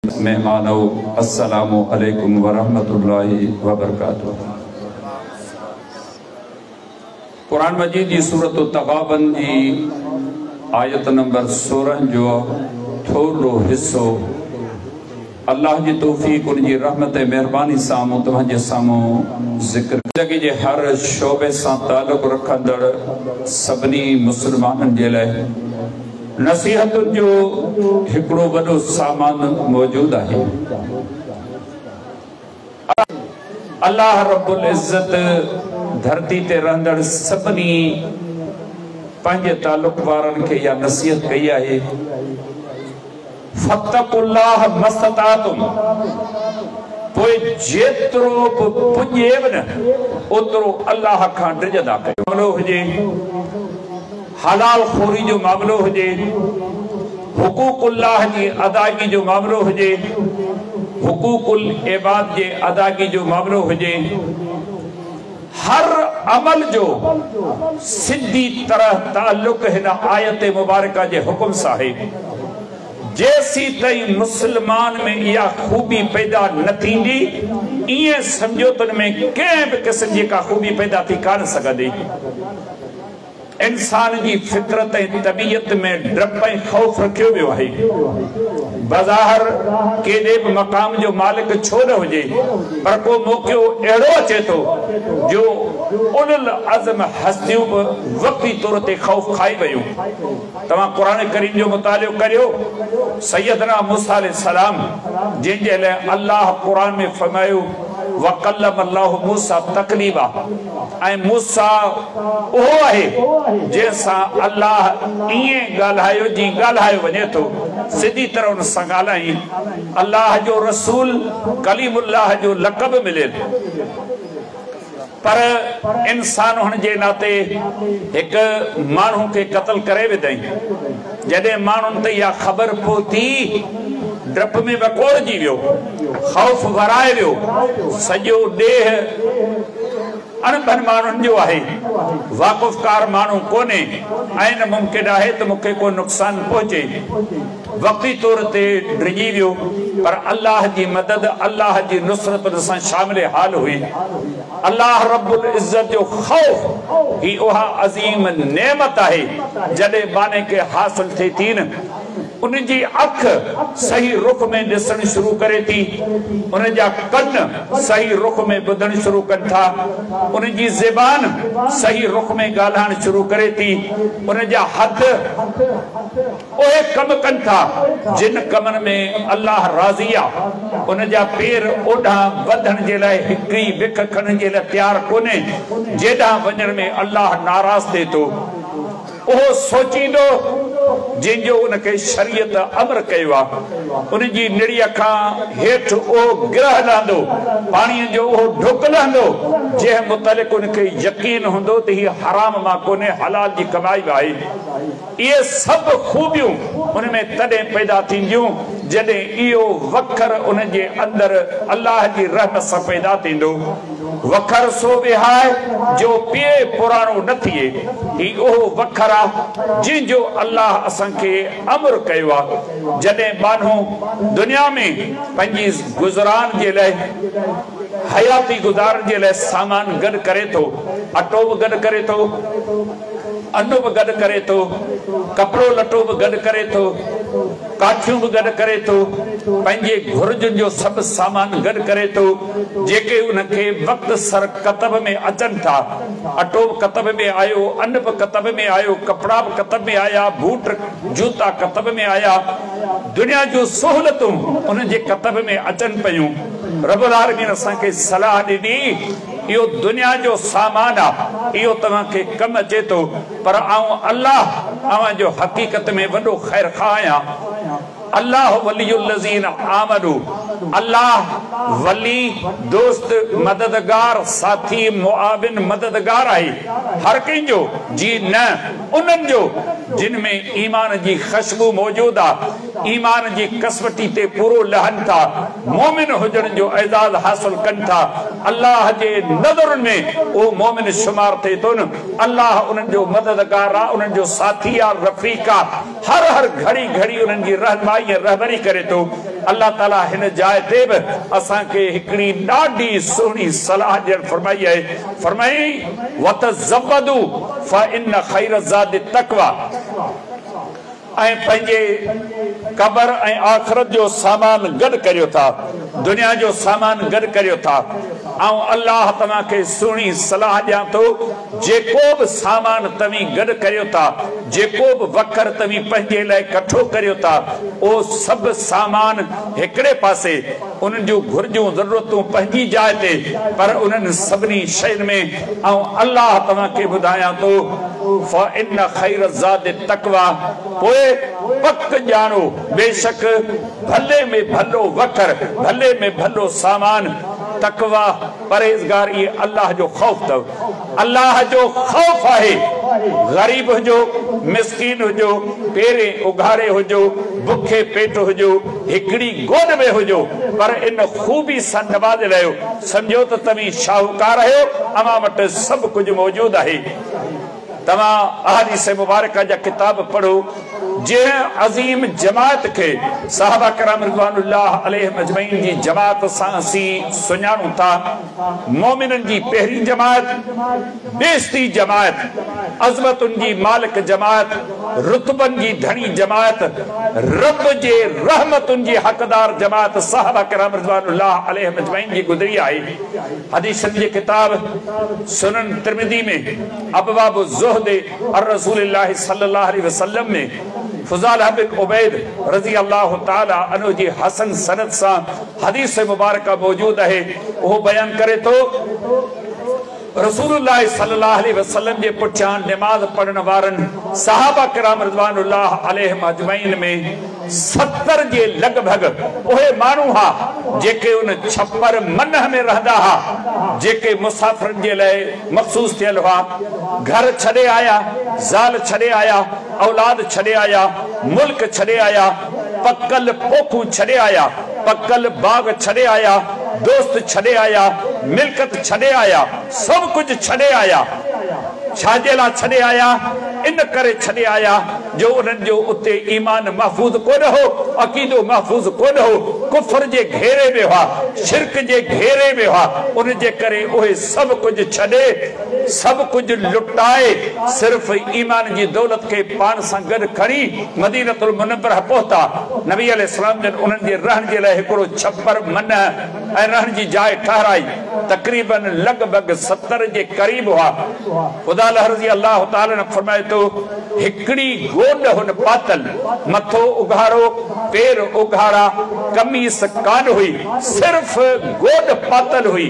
मेहमानों, अस्सलामु अलैकुम वरहमतुल्लाहि वबरकातुहू। कुरान मजीद की सूरत तग़ाबन की आयत नंबर 16 जो थोड़ो हिस्सो अल्लाह की तौफीक उनकी रहमत मेहरबानी सामू तव्हांजे सामू जिक्र ज़िंदगी के हर शोबे से ताल्लुक़ रखंदड़ सभी मुसलमानन के लिए नसीहत जो हिकड़ो वडो सामान मौजूद है। अल्लाह रब्बुल इज्जत धरती ते रहंदड़ सभी पंहिंजे ताल्लुक़ वारन के या नसीहत कई है, फत्तकुल्लाह मस्ततातुम, पोइ जेतिरो पुॼेव न ओतिरो अल्लाह खां डिॼंदा कयो। मामलो हुजे हलाल खोरी जो मामलो हुजे, हुकूकुल्लाह जी अदायगी जो मामलो हुजे, हुकूकुल इबाद जे अदायगी जो मामलो हुजे, हर अमल जो सिद्धी तरह ताल्लुक़ हिन आयत मुबारका जे हुक्म सां है। जैसी तई मुसलमान में यह खूबी पैदा न थींदी, इए समझो तो में कंहिं भी किस्म जी का खूबी पैदा थी कान सघंदी। इंसान की फितरत तबीयत में डप खौफ रखियो वियो है। बज़ाहिर केॾे भी मकाम जो मालिक छो न हुजे, पर को मौक़ो अहिड़ो अचे तो जो उलुल अज़म हस्तियों वक्ती तौर ते खौफ खाई वयूं। तव्हां कुरान करीम जो मुतालियो करियो। सैयदना मूसा अलैहिस्सलाम जिनजे लाइ अल्लाह कुरान में फरमायो वकल्लम अल्लाहु मूसा तकलीमा, ऐं मूसा उहो आहे जैसा अल्लाह इए गाल्हायो जी गाल्हायो वने तो सीधी तरह उन सां गाल्हाई। अल्लाह जो रसूल कलीमुल्लाह जो लक़ब मिले, पर इंसान होने जे नाते एक मानू के कत्ल करे विधई। जडे मानुन ते या खबर पहुती, डप में वकोड़ जी वियो, खौफ वराए वियो, सजो देह अणबन मानुन जो आहे, वाकुफकार मानू कोने, ऐं न मुमकिन आहे तो मुखे को नुकसान पहुंचे। वक्ती तौर ते डिजी वियो, पर अल्लाह की मदद अल्लाह की नुसरत सां शामिल हाल हुई। अल्लाह रब्बुल इज्जत जो खौफ ही उहा अजीम नेमत है जडे बाने के हासिल थे थी न। उनकी अख सही रुख में दिसण शुरू करे थी, उनजा कन सही रुख में बुधण शुरू कन था, उनकी ज़बान सही रुख में गाल्हाण शुरू करे थी, उनजा हथ ओहे कम कन था जिन कमन में अल्लाह राज़ी आ। उनजा पेर ओढ़ा वधण जे लाइ हिकड़ी विख खणण जे लाइ तैयार कोने, जेॾा वञण में अल्लाह नाराज़ थिए तो। ओहो सोचींदो जिंजो उनके शरीयत अमर कयो आ, उनजी निड़ीअ खां हेठि ओ गिरह लहंदो, पाणी जो ओ ढुक लहंदो, जे मुतालिक उनके यकीन होंदो त ही हराम मां कोने, हलाल जी कमाई आहे। ये सब खूबियूं उनमें तडे पैदा थींदियूं जडे इहो वखर उनजे अंदर अल्लाह जी रहमत सां पैदा थींदो। वखर सो विहाए जो पिए पुराणो न थिए, ही ओहो वखर आ जिंजो अल्लाह असांखे अमर कयो आ। जडे मानू दुनिया में पंहिंजी गुज़रान जे लाइ, हयाती गुज़ारण जे लाइ सामान गॾु करे थो, अटो बि गॾु करे थो, अन्न भी गड करे तो, कपड़ो लटो भी गड करे तो, काठियों भी गड करे तो, पंहिंजे घुर्जुन जो सब सामान गड करे तो, जेके उनके वक्त सर कतब में अचन था। अटो कतब में आयो, अन्न भी कतब में आयो, कपड़ा भी कतब में आया, बूट जूता कतब में आया, दुनिया जो सहूलतूं उन जे कतब में अचन पयूं। रब्बुल आलमीन असांखे सलाह ॾिनी, यो दुनिया जो सामान आ, यो तव्हां के कम अचे तो, पर आऊं अल्लाह अवां जो हकीकत में वडो खैर खा आहियां। अल्लाह वलियुल लज़ीन आमनू, अल्लाह वली दोस्त मददगार साथी मुआविन मददगार आहे हर कंहिंजो जी न उन्हनि जो जिन में ईमान जी खुशबू मौजूद आ, ईमान जी कसवटी ते पूरो लहन था, मोमिन हुजण जो एजाज हासिल कन था। अल्लाह जे नज़र में वो मोमिन शुमार थे तो न। अल्लाह उन्हनि जो मददगार आ, उन्हनि जो साथी आ, रफीक आ, हर घड़ी घड़ी उन्हनि जी रहनुमाई रहबरी करे तो। अल्लाह ताला हिन जाइ ते बि असांखे हिकिड़ी ॾाढी सुहिणी सलाह ॾियण फरमाई आहे। फरमाई वतज़व्वदू फ़इन्न ख़ैर ज़ादि तक़वा, ऐं पंहिंजे क़बर ऐं आख़िरत जो सामान गॾु करियो था, दुनिया जो सामान गॾु करियो था। ऐं अल्लाह तव्हांखे सुहिणी सलाह ॾियां थो, जेको बि सामान तव्हीं गॾु करियो था, जेको बि वखर तव्हीं पंहिंजे लाइ कठो करियो था, उहो सभु सामान हिकिड़े पासे, उन्हनि जूं घुर्जूं ज़रूरतूं पंहिंजी जाइ ते, पर उन्हनि सभिनी शयुनि में ऐं अल्लाह तव्हांखे ॿुधायां थो फ़इन्न ख़ैर ज़ादि तक़वा, पोइ पक ॼाणो बेशक भले में भलो वखर, भले में भलो सामान तक़वा परहेज़गारी अल्लाह जो ख़ौफ़ अथव। अल्लाह जो ख़ौफ़ आहे। ग़रीब हुजो, मिस्कीन हुजो, पेरे उघारे हुजो, बुखे पेट हुजो, हिकिड़ी गोद में हुजो, पर इन ख़ूबी सां नवाज़े रहियो, सम्झो त तव्हीं शाहूकार आहियो, अव्हां वटि सभु कुझु मौजूदु आहे। तव्हां अहादीस मुबारका जा किताब पढ़ो, जंहिं अज़ीम जमात के साहबा किराम रिज़वानुल्लाह अलैहिम अजमईन जी जमात सां असीं सुञाणूं था। मोमिननि जी पहिरीं जमात, बेशती जमात, अज़मतुनि जी मालिक जमात, रुतबनि जी धणी जमात, रब जे रहमतुनि जी हक़दार जमात साहबा किराम रिज़वानुल्लाह अलैहिम अजमईन जी गुज़री आहे। हदीसनि जे किताब सुनन तिर्मिज़ी में अबवाब ज़ुहद और रसूलुल्लाह सल्लल्लाहु अलैहि वसल्लम में फुज़ाल बिन उबैद रज़ी अल्लाह ताला अन्हु जी हसन सनद सां हदीस मुबारका मौजूद है। वो बयान करे तो रसूलुल्लाह सल्लल्लाहु अलैहि वसल्लम जे पुठियां नमाज पढ़ण वारनि सहाबा किराम रिज़वानुल्लाह अलैहिम अजमईन में 70 जे लगभग उहे माण्हू हा जेके उन छप्पर मनह में रहंदा हा, जेके मुसाफ़िरनि जे लाइ मखसूस थियल हुआ। घर छॾे आया, ज़ाल छॾे आया, औलाद छॾे आया, मुल्क छॾे आया, पकल पोखूं छॾे आया, पकल बाग छॾे आया, दोस्त छॾे आया, मिल्कत छॾे आया, सब कुछ छॾे आया। छाजे लाइ छॾे आया? इन करे छॾे आया जो उन्हनि जो उते ईमान महफूज़ कोन हो, अक़ीदो महफूज़ कोन हो, कुफ्र जे घेरे में हुआ, शिरक जे घेरे में हुआ। उन जे करे उहे सब कुछ छॾे, सब कुछ लुटाए, सिर्फ ईमान जी दौलत के पान सां गॾु खणी मदीनतुल मुनव्वरह पहुता। नबी अलैहिस्सलाम जन उन्हनि जे रहण जे लाइ हिकिड़ो छप्पर मन ऐं रहण जी जाइ ठहराई। तक़रीबन लगभग 70 जे क़रीब हुआ। ख़ुदा रज़ी अल्लाह ताला ने फरमाए तो हिकिड़ी गोॾ हुन पातल, मथो उघारो, पेर उघारा, कमीस कान हुई, सिर्फ गोॾ पातल हुई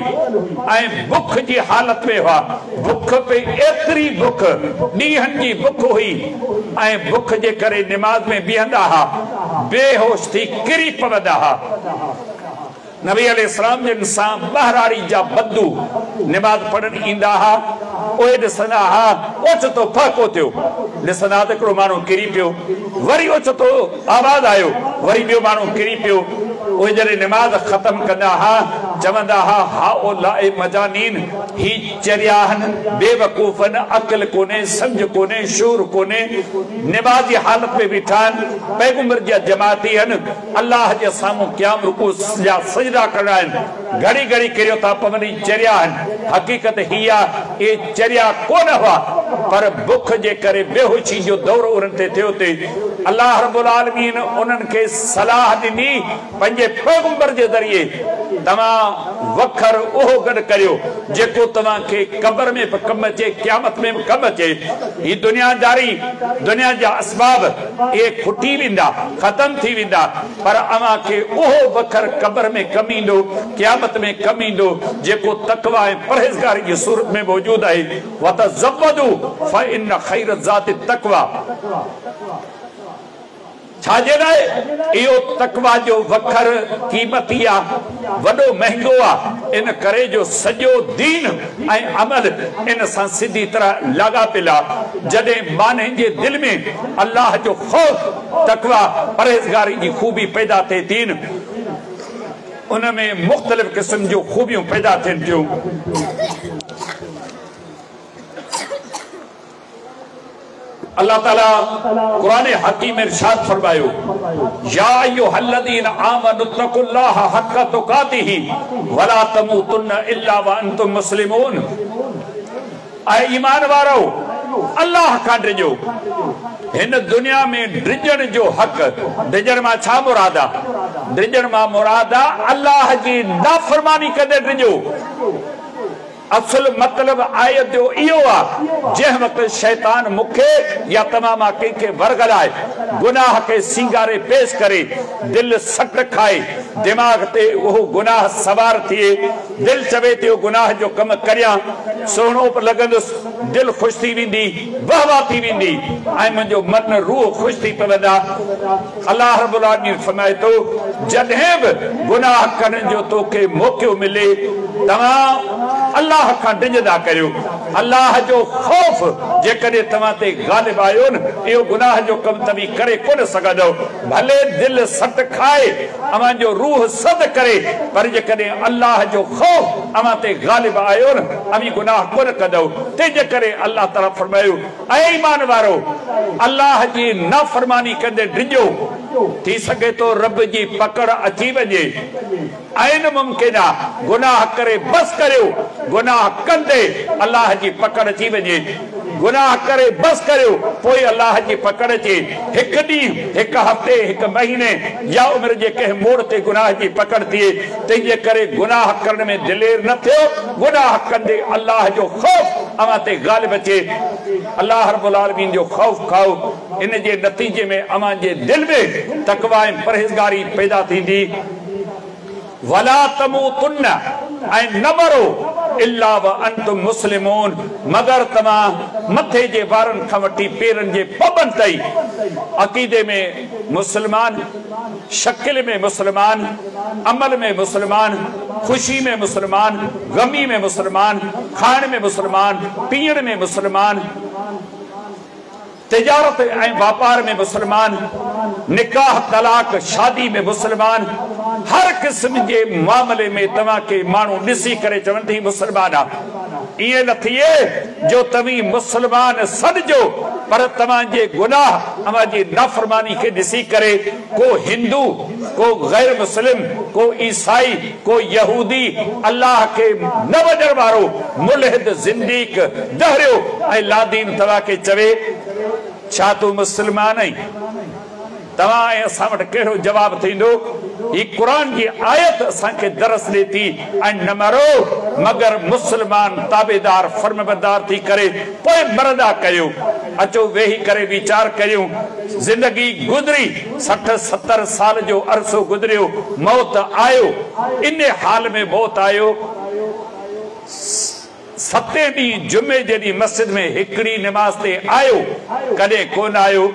ऐं बुख जी हालत में हुआ। बुख पे एतिरी बुख, ॾींहंनि जी बुख हुई ऐं बुख जे करे निमाज़ में बीहंदा हा, बेहोश थी किरी पवंदा हा। नबी अलैहिस्सलाम जिन सां बहराड़ी जा बद्दू निमाज़ पढ़ण ईंदा हा, उहे ॾिसंदा हा, ओचितो फ़ाक़ो थियो, ॾिसंदा त हिकिड़ो माण्हू किरी पियो, वरी ओचितो आवाज़ आयो, वरी ॿियो माण्हू किरी पियो। उहे जॾहिं निमाज़ ख़त्म कंदा हा, चवंदा हा हाउलाए मजानीन, ही चरिया आहिनि, बेवकूफ़नि, अक़ल कोन्हे, सम्झ कोन्हे, शूर कोन्हे, निमाज़ जी हालत में बीठा आहिनि, पैगंबर जा जमाती आहिनि, अल्लाह जे साम्हूं क़याम रुकू जा सजदा करणा आहिनि, घड़ी घड़ी किरियो था पवनि, चरिया आहिनि। हक़ीक़त हीअ आहे, ये चरिया कोन हुआ, पर बुख जे करे बेहोशी जो दौर उन्हनि ते थियो ते अल्लाह रब्बुल आलमीन उन्हनि खे सलाह ॾिनी पंहिंजे पैगंबर जे ज़रिए, तव्हां वखर उहो गॾु करियो जेको तव्हांखे क़ब्र में बि कमु अचे, क़यामत में बि कमु अचे। ही दुनियादारी, दुनिया जा असबाब इहे खुटी वेंदा, ख़त्म थी वेंदा, पर अव्हां खे उहो वखर क़ब्र में कमु ईंदो, क़यामत में कमु ईंदो, जेको तक़वा ऐं परहेज़गारी जी सूरत में मौजूदु आहे। वतज़व्वदू फ़इन्न ख़ैर ज़ादि तक़वा। छाजे लाइ? इहो तक़वा जो वखर क़ीमती आहे, वॾो महांगो आहे, इन करे जो सॼो दीन ऐं अमल इन सां सिधी तरह लाॻापियल आहे। जॾहिं माने जे दिलि में अल्लाह जो ख़ौफ़, तक़वा, परहेज़गारी जी ख़ूबी पैदा थिए थी, उन में मुख़्तलिफ़ क़िस्म जूं ख़ूबियूं पैदा थियनि थियूं। अल्लाह ताला कुरान हकीम में इरशाद फरमायो, या अय्युहल्लज़ीना आमनु तक़ुल्लाह हक़्क़ तुक़ातिही वला तमूतुन्ना इल्ला व अंतुम मुस्लिमून। ऐ ईमान वारो अल्लाह का डिजो। इन दुनिया में डिजण जो हक, डिजण मां छा मुरादा? डिजण मां मुरादा अल्लाह जी नाफरमानी कदे डिजो। असल मतलब आयत जो इहो आ, जंहिं वक़्तु शैतान मुखे या तमाम कंहिंखे वरगलाए, गुनाह के सिंगारे पेश करे, दिल सट खाए, दिमाग ते उहो गुनाह सवार थिए, दिल चवे थो गुनाह जो कम करियां, सोहणो लॻंदुसि, दिल ख़ुशि थी वेंदी, वाह थी वेंदी ऐं मुंहिंजो मन रूह ख़ुशि थी पवंदा। अल्लाह रब्बुल आलमीन फरमाए थो, जॾहिं बि गुनाह करण जो तोखे मौक़ो मिले, तव्हां अल्लाह खां डिॼंदा करियो। अल्लाह जो ख़ौफ़ जेकॾहिं तव्हां ते गालिब आयो न, इहो गुनाह जो कमु तव्हीं करे कोन सघंदो। भले दिल सट खाए, अव्हां जो रूह सद करे, पर जेकॾहिं अल्लाह जो ख़ौफ़ अव्हां ते गालिब आयो न, अव्हीं गुनाह कोन कंदो। तंहिंजे करे अल्लाह ताला फरमायो, ऐ ईमान वारो अल्लाह जी नाफ़रमानी कंदे डिॼो, थी सघे तो रब जी पकड़ अची वञे। आइन मुमकिन आहे गुनाह करे बस करियो, गुनाह कंदे अल्लाह जी पकड़ अची वञे। गुनाह करे बस करियो, पोइ अल्लाह जी पकड़ अचे। हिकु ॾींहुं, हिकु हफ़्ते, हिकु महीने या उमिरि जे कंहिं मोड़ ते गुनाह जी पकड़ थिए। तंहिंजे करे गुनाह करण में दिलेर न थियो, गुनाह कंदे अल्लाह जो ख़ौफ़ अव्हां ते गालिब अचे। अल्लाह रब्बुल आलमीन जो ख़ौफ़ खाओ, इन जे नतीजे में अव्हां जे दिल में तक़वा ऐं परहेज़गारी पैदा थींदी। वला तमूतुन्न, ऐं न मरो इल्ला व अंतुम मुस्लिमून, मगर तव्हां मथे जे वारनि खां वठी पेरनि जे पबनि ताईं अक़ीदे में मुस्लमान, शकिल में मुस्लमान, अमल में मुस्लमान, खुशी में मुस्लमान, गमी में मुस्लमान, खाइण में मुस्लमान, पीअण में मुस्लमान, तिजारत ऐं वापार में मुस्लमान, निकाह तलाक शादी में मुस्लमान, हर किस्म के मामले में तव्हां के माण्हू ॾिसी करे चवनि थी मुस्लमान आहे। ईअं न थिए जो तव्हीं मुस्लमान सॾिजो, पर तव्हां जे गुनाह, अव्हां जी नाफ़रमानी खे ॾिसी करे को हिंदू, को गैर मुस्लिम, को ईसाई, को यहूदी, अल्लाह के न वॼण वारो मुल्हिद ज़िंदीक दहरियो ऐं लादीन तव्हां खे चवे, छा तूं मुस्लमान आहीं? तव्हां ऐं असां वटि कहिड़ो जवाबु थींदो? ही कुरान जी आयत असांखे दरस ॾे थी, ऐं न मरो मगर मुस्लमान ताबेदार फर्मबरदार थी करे पोइ मरदा कयो। अचो वेही करे वीचार करियूं। जिंदगी गुज़री, 60-70 साल जो अरसो गुज़रियो, मौत आयो, इन हाल में मौत आयो। 7 ॾींहं जुमे जे ॾींहुं मस्जिद में हिकिड़ी निमाज़ ते आयो, कॾहिं कोन आयो।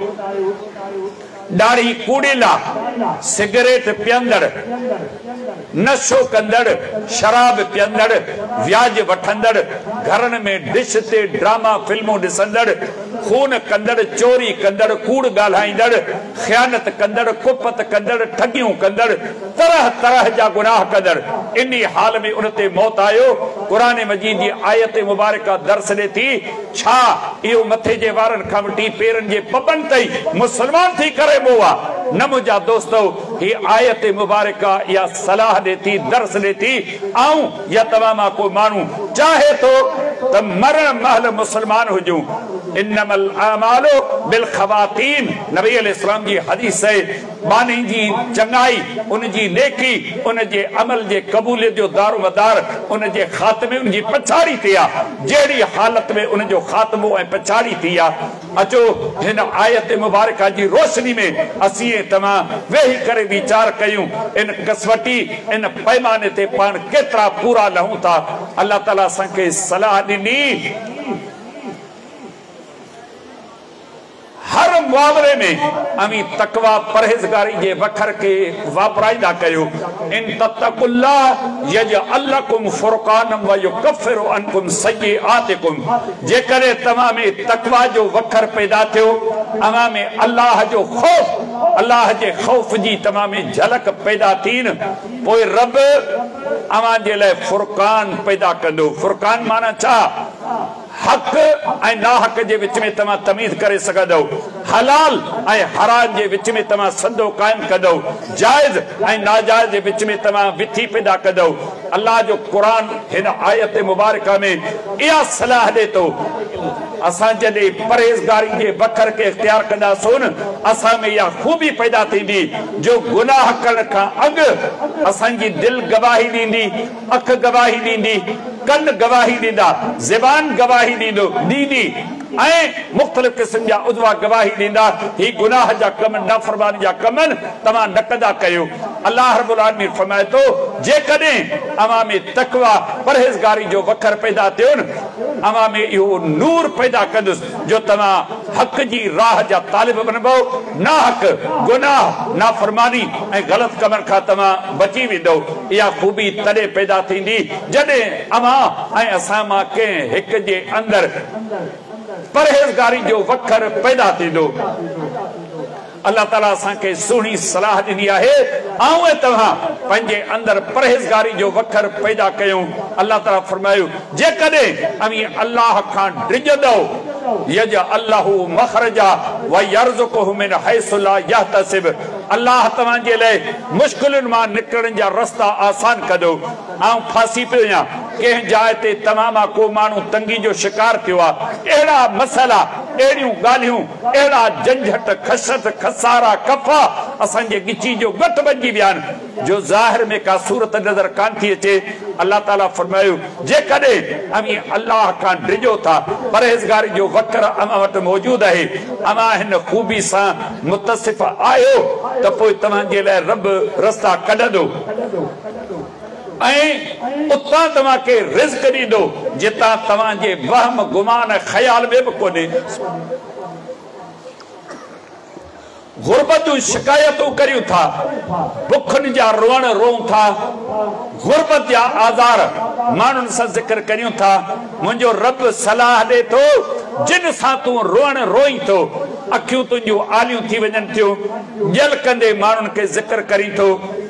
दाढ़ी कूड़ीला, सिगरेट पियंदड़, नशो कंदड़, शराब पियंदड़, व्याज वठंदड़, घरनि में डिश ते ड्रामा फिल्मूं ॾिसंदड़, खून कंदड़, चोरी कंदड़, कूड़ ॻाल्हाईंदड़, ख़यानत कंदड़, कुपत कंदड़, ठगियूं कंदड़, तरह तरह जा गुनाह कंदड़, इन हाल में उन ते मौत आयो। क़ुरान मजीद जी आयत मुबारका दर्स ॾे थी, छा इहो मथे जे वारनि खां वठी पेरनि जे पबनि ताईं मुस्लमान थी करे बोआ? न मुंहिंजा दोस्तो, ही आयत मुबारका या सलाह ॾे थी, दर्स ॾे थी, आऊं या तव्हां मां को माण्हू चाहे थो त मरण महल मुस्लमान हुजूं। इन्नमल आमालु बिल ख़वातीन, नबी अलैहिस्सलाम जी हदीस है। बानी जी चंगाई, उन जी नेकी, उन जे अमल जे क़बूलियत जो दारोमदार उन जे ख़ात्मे, उन जी पछाड़ी थी आहे। जहिड़ी हालत में उन जो ख़ात्मो ऐं पछाड़ी थी आहे। अचो हिन आयत मुबारका जी रोशनी में असीं तव्हां वेही करे वीचार कयूं, इन कसवटी, इन पैमाने ते पाण केतिरा पूरा लहूं था। अल्लाह ताला असांखे सलाह ॾिनी, हर मुआवरे में अमी तकवा परहेज़गारी जे वखर के वापराईंदा कयो। इन तत्तकुल्लाह यजअल लकुम फुरकानम व युकफ्फिरु अन्कुम सय्यिआतिकुम, जेकरे तव्हां में तकवा जो वखर पैदा थियो, अव्हां में अल्लाह जो ख़ौफ़, अल्लाह जे ख़ौफ़ जी तव्हां में झलक पैदा थी न, पोइ रब अव्हां जे लाइ फुरकान पैदा कंदो। फुरकान माना छा? हक ऐं नाहक जे विच में तव्हां तमीज़ करे सघंदो, हलाल ऐं हराम जे विच में तव्हां संदो क़ाइम कंदो, जाइज़ ऐं नाजाइज़ जे विच में तव्हां विथी पैदा कंदो। अल्लाह जो क़ुरान हिन आयत मुबारका में इहा सलाह ॾे थो, असां जॾहिं परहेज़गारी जे वखर खे इख्तियार कंदासूं असां में इहा ख़ूबी पैदा थींदी जो गुनाह करण खां अॻु असांजी दिलि गवाही ॾींदी, अखि गवाही ॾींदी, कन गवाही ॾींदा, ज़बान गवाही ॾींदी ऐं मुख़्तलिफ़ क़िस्म जा उज़वा गवाही ॾींदा ही गुनाह जा कम नाफ़रमानी जा कम तव्हां न कंदा कयो। अल्लाह रब्बुल आलमीन फरमाए थो जेकॾहिं अवां में तक़वा परहेज़गारी जो वखर पैदा थियो न अवां में इहो नूर पैदा कंदुसि जो तव्हां हक़ जी राह जा तालिब बनबो, नाहक गुनाह नाफ़रमानी ऐं ग़लति कमनि खां तव्हां बची वेंदो। इहा ख़ूबी तॾहिं पैदा थींदी जॾहिं अवां ऐं असां मां कंहिं हिक जे अंदरि परहेज़गारी जो वखर पैदा थींदो। अल्लाह ताला असांखे सुहिणी सलाह ॾिनी आहे ऐं तव्हां पंहिंजे अंदरि परहेज़गारी जो वखर पैदा कयूं। अल्लाह ताला फरमायो जेकॾहिं अमीं अल्लाह खां डिॼंदो यजअल्लहु मख़रजा व यर्ज़ुक़हु मिन हैसु ला यहतसिब, अल्लाह तव्हांजे लाइ मुश्किलुनि मां निकिरण जा रस्ता आसान कंदो। ऐं फासी पियो आहियां कंहिं जाइ ते तव्हां मां को माण्हू तंगी जो शिकार थियो आहे, अहिड़ा मसइला, अहिड़ियूं ॻाल्हियूं, अहिड़ा झंझट, खशत, खसारा, कफ़ा असांजे गिची जो गट बणिजी विया आहिनि जो ज़ाहिर में का सूरत नज़र कान थी अचे। अल्लाह ताला फरमायो जेकॾहिं अमीं अल्लाह खां डिॼो था, परहेज़गारी जो वखर अमां वटि मौजूदु आहे, अमां हिन ख़ूबी सां मुतसिफ़ आहियो त पोइ तव्हांजे लाइ रब रस्ता कढंदो ऐं उतां तव्हांखे रिज़्क़ ॾींदो जितां तव्हांजे वहम गुमान ख़याल में बि कोन्हे। गुरबतूं शिकायतूं करियूं था, बुखनि जा रोअण रोऊं था, गुरबत जा आज़ार माण्हुनि सां ज़िक्र करियूं था। मुंहिंजो रब सलाह ॾे थो जिन सां तूं रोअण रोई थो, अखियूं तुंहिंजूं आलियूं थी वञनि थियूं, जल कंदे माण्हुनि खे ज़िक्र करी थो,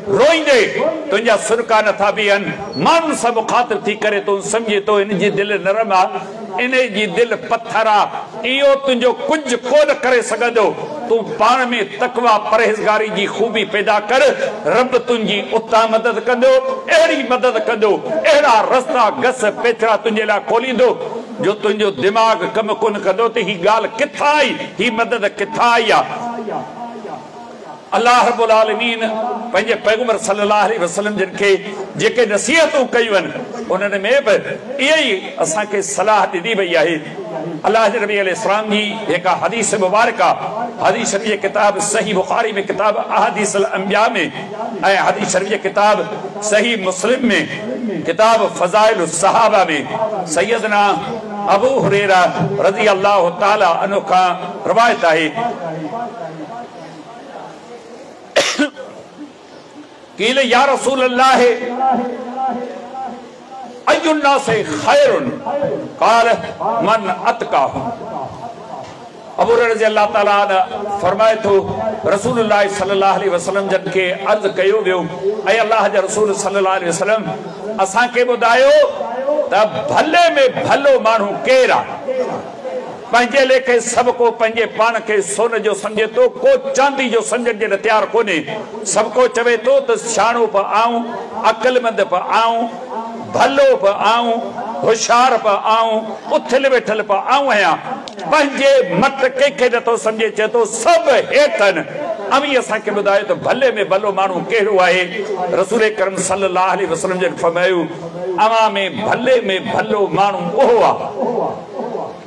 रोईंदे तुंहिंजा सुरका नथा बीहनि, माण्हुनि सां मुखातिब थी करे तूं सम्झे थो इन जी दिलि नरम आहे, इन जी दिलि पथर आहे, इहो तुंहिंजो कुझु कोन करे सघंदो। तूं पाण में तक़वा परहेज़गारी जी ख़ूबी पैदा कर, रब तुंहिंजी उतां मदद कंदो, अहिड़ी मदद कंदो, अहिड़ा रस्ता घस पेचड़ा तुंहिंजे लाइ खोलींदो जो तुंहिंजो दिमाग़ कमु कोन कंदो त ही ॻाल्हि किथां आई, ही मदद किथां आई आहे। अल्लाह रब्बुल आलमीन पंहिंजे पैगंबर सल्लल्लाहु अलैहि वसल्लम जिन खे जेके नसीहतूं कयूं आहिनि उन्हनि में बि इहा ई असांखे सलाह ॾिनी वई आहे। अल्लाह जे नबी अलैहिस्सलाम जी हिकु हदीस मुबारका, हदीस शरीफ़ जी किताब सही बुखारी में, किताब अहादीसुल अंबिया में ऐं हदीस शरीफ़ जी किताब सही मुस्लिम में, किताब फ़ज़ाइलुस सहाबा में सैयदना अबू हुरैरा रज़ी अल्लाह ताला अन्हु खां रिवायत आहे क़ील या रसूल अल्लाह अय्युन्नास खैरुन क़ाल मन अतकाहु। अबू हुरैरा रज़ी अल्लाह ताला अन्हु फरमाए थो रसूलुल्लाह सल्लल्लाहु अलैहि वसल्लम जन खे अर्ज़ कयो वियो ऐं अल्लाह जे रसूल सल्लल्लाहु अलैहि वसल्लम असांखे ॿुधायो त भले में भलो माण्हू केरु आहे। पंहिंजे लेखे सभु को पंहिंजे पाण खे सोन जो सम्झे थो, को चांदी जो सम्झण जे तयार कोन्हे। सभु को चवे थो त शाणो बि आऊं, अक़लमंद बि आऊं, भलो बि आऊं, होशियार बि आऊं, उथल वेठल बि आऊं आहियां। पंहिंजे मत कंहिंखे नथो सम्झे, चए थो सभु हेठनि। अमी असांखे ॿुधायो त भले में भलो माण्हू कहिड़ो आहे। रसूल करम सल्लल्लाहु अलैहि वसल्लम जन फरमायो अवां में भलो माण्हू उहो आहे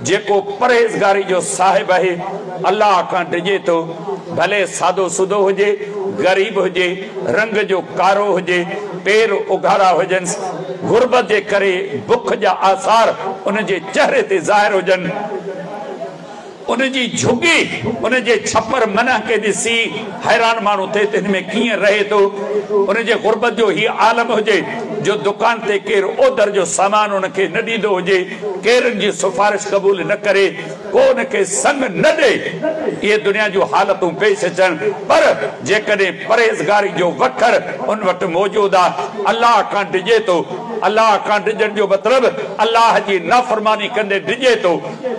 जेको परहेज़गारी जो साहिब आहे, अल्लाह खां डिॼे थो, भले सादो सुदो हुजे, ग़रीब हुजे, रंग जो कारो हुजे, पेर उघाड़ा हुजनि, गुरबत जे करे बुख जा आसार उन जे चेहरे ते ज़ाहिर हुजनि, उन जी झुगी, उन जे छपर मना के ॾिसी हैरान माण्हू थिए त हिन में कीअं रहे थो। उन जे गुरबत जो ही आलम हुजे जो दुकान ते केरु ओधर जो सामान उन खे न ॾींदो हुजे, केरनि जी सिफारिश क़बूल न करे, को उन खे संग न ॾे। इहे दुनिया जूं हालतूं पेश अचनि, पर जेकॾहिं परहेज़गारी जो वखर उन वटि मौजूदु आहे, अल्लाह खां डिॼे थो, अल्लाह का डिजन जो मतलब अल्लाह जी नाफरमानी कंदे डिजे तो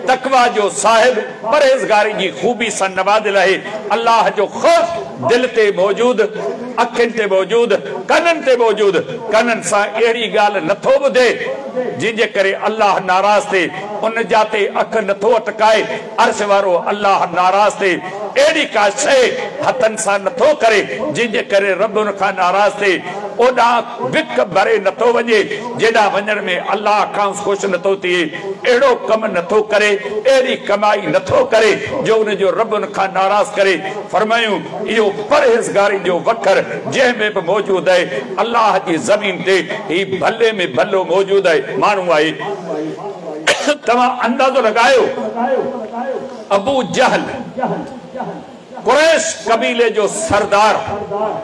तकवा जो साहिब परहेजगारी जी खूबी सा नवादिल है अल्लाह जो खौफ दिल ते मौजूद अखिन ते मौजूद कनन ते मौजूद कनन सा एड़ी गाल नथो बुधे जिंजे करे अल्लाह नाराज थे उन जाते अख नथो अटकाए अर्श वारो अल्लाह नाराज थे एड़ी का शे हथन सा नथो करे जिंजे करे रब उन का नाराज थे ओडा विक भरे नथो वजे जेडा वजन में अल्लाह का खुश नथो थी एड़ो कम नथो करे एड़ी कमाई नथो करे जो उन जो रब उन का नाराज करे फरमायूं यो परहेजगारी जो वखर जे में भी मौजूद है अल्लाह की जमीन ते ही भले में भलो मौजूद है मानू आई तमा अंदाजो लगायो अबू जहल कुरैश कबीले जो सरदार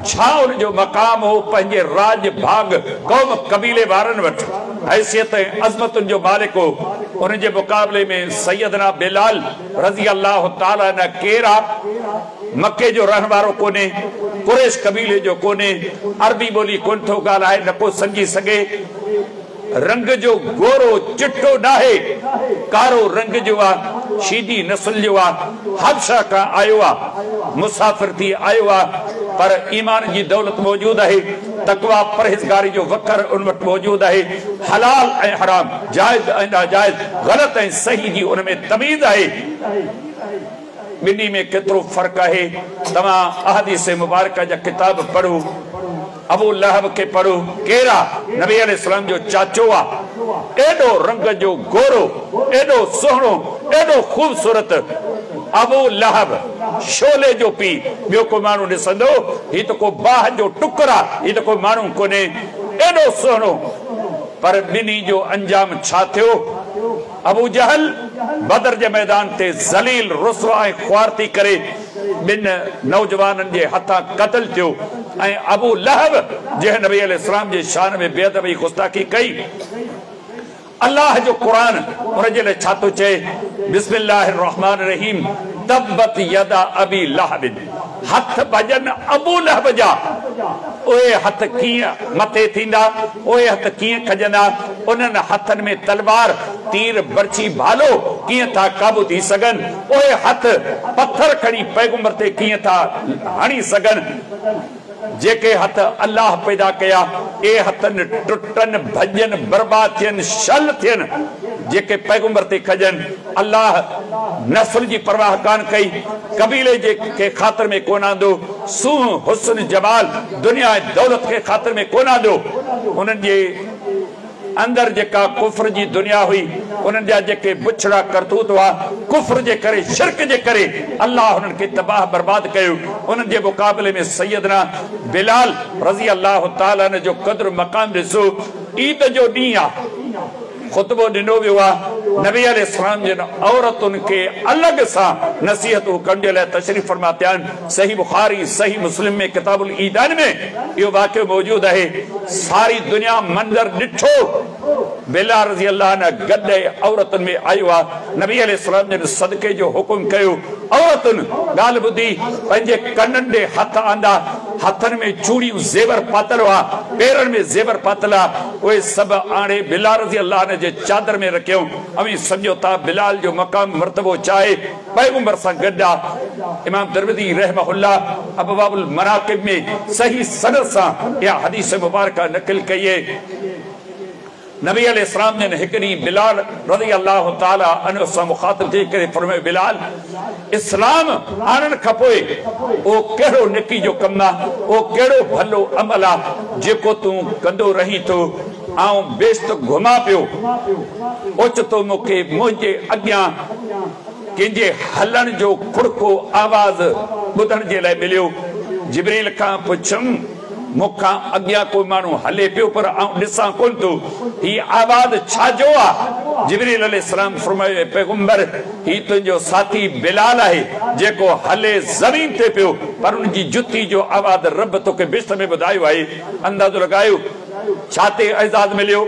छा उन जो मकाम हो पंजे राज भाग कौम कबीले वारन वट हैसियत अजमत जो मालिक हो उन जे मुकाबले में सैयदना बिलाल रजी अल्लाह ताला न केरा मक्के जो रहन वारो कोने कुरैश कबीले जो कोने अरबी बोली कोन थो गालाए न को समझी सके रंग जो गोरो चिट्टो नाहे कारो रंग जो आ शीदी नस्ल जो आ हबशा का आयो आ मुसाफिर थी आयो आ पर ईमान की दौलत मौजूद है तकवा परहेजगारी जो वकर उन वट मौजूद है हलाल ए हराम जायज ए नाजायज गलत ए सही जी उनमें तमीज है बिनी में केतरो फर्क है तमा अहदीस मुबारक जा किताब पढ़ो अबू लहब के पढ़ो केरा नबी अलैहिस्सलाम जो चाचो आ एडो रंग जो गोरो एडो सोहणो एडो खूबसूरत अबू लहब शोले जो पी बियो को मानू ॾिसंदो ही तो को बाह जो टुकड़ा ही तो को मानू कोने एडो सोहणो पर बिनी जो अंजाम छा थियो अबू जहल बदर के मैदान ते जलील रुसवा ए ख्वार थी करे बिन नौजवानन जे हथा कत्ल थियो ए अबू लहब जे नबी अलैहिस्सलाम जे शान में बेअदबी गुस्ताखी कई अल्लाह जो कुरान उन जे छा तो चे बिस्मिल्लाहिर रहमानिर रहीम तब्बत यदा अबी लहब हथ भजन अबू लहब जा ओए हथ किया मथे थींदा ओए हथ किए खजंदा उनन हथन में तलवार तीर बरछी भालो किए था काबू थी सगन ओए हथ पत्थर खड़ी पैगंबर ते किए था हणी सगन जेके हथ अल्लाह पैदा कया ए हथन टुटन भजन बर्बाद थियन शल थियन जेके पैगंबर ते खजन अल्लाह नस्ल जी परवाह कान कई कबीले जे के खातिर में कोना दो सूह हुस्न जमाल दुनिया दौलत के खातिर में कोना दो उनन जे अंदर जेका कुफ्र जी दुनिया हुई उनन जा जेके बुछड़ा करतूत हुआ कुफ्र जे करे शिरक जे करे अल्लाह उनन के तबाह बर्बाद कयो उनन जे मुकाबले में सैयदना बिलाल रजी अल्लाह ताला ने जो कद्र मकाम ॾिसो ईद जो ॾींहुं आ खुतबो दिनो भी हुआ नबी अलैहिस्सलाम जिन औरतुन के अलग सा नसीहत कंडे ले तशरीफ फरमाते हैं सही बुखारी सही मुस्लिम में किताबुल ईदान में यो वाक़या मौजूद है सारी दुनिया मंजर डिठो बिलाल रज़ी अल्लाह ने गड्डे औरतुन में आयो आ नबी अलैहिस्सलाम जिन सदके जो हुक्म कयो औरतुन गाल बुधी पंजे कन्नन दे हथ आंदा हथन में चूड़ी जेवर पातल हुआ पैरन में जेवर पातला ओए सब आणे बिलाल रज़ी अल्लाह ने जे चादर में रखियो अभी समझो ता बिलाल जो मकाम मर्तबो चाहे पैगंबर सा गड्डा इमाम तिरमिज़ी रहमहुल्लाह अबवाबुल मनाकिब में सही सनद सा या हदीस मुबारक नकल कइए नबी अलैहिस्सलाम ने हिकड़ी बिलाल रज़ी अल्लाह ताला अन्हु सा मुखातिब थी करे फरमायो बिलाल इस्लाम आणन खपोए ओ केड़ो नेकी जो कम आ ओ केड़ो भलो अमल आ जेको तू कंदो रही तो आऊं बेस्त घुमा पियो ओचतो मुखे मुझे अग्या किंजे हलन जो खुड़को आवाज बुधन जे लाए मिलियो जिब्रील का पुछम मुखा अग्या कोई मानू हले पियो पर आऊं दिसा कोन तो ही आवाज छाजो आ जिब्रील अलैहिस्सलाम फरमायो पैगंबर ही तुझो साथी बिलाल है जेको हले जमीन ते पियो पर उनकी जुती जो आवाज रब तो के बिस्त में बुधायो है अंदाजो लगायो छाते एजाज मिलियो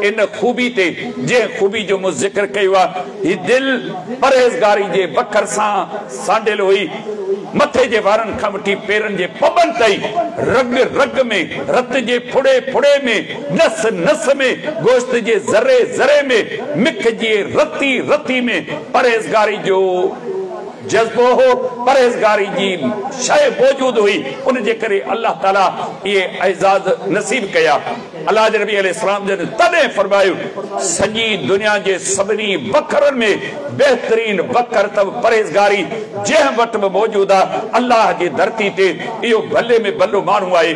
इन खूबी ते जे खूबी जो मु जिक्र कयो ही दिल परहेजगारी जे बखर सा सांडेल हुई मथे जे वारन खां वठी पेरन जे पबन ताईं, रग रग में, रत जे फुड़े फुड़े में, नस नस में, गोश्त जे ज़रे ज़रे में, मिख जे रती रती में परहेज़गारी जो जज्बो हो, परहेज़गारी जी शय मौजूद हुई। उन जे करे अल्लाह ताला ये एजाज नसीब कया। अल्लाह जे नबी अलैहिस्सलाम जन तने फरमायो सजी दुनिया जे सबनी बकरन में बेहतरीन बकर तब परहेज़गारी जह वट में मौजूद आ। अल्लाह जी धरती ते इहो भले में भलो मानू आए,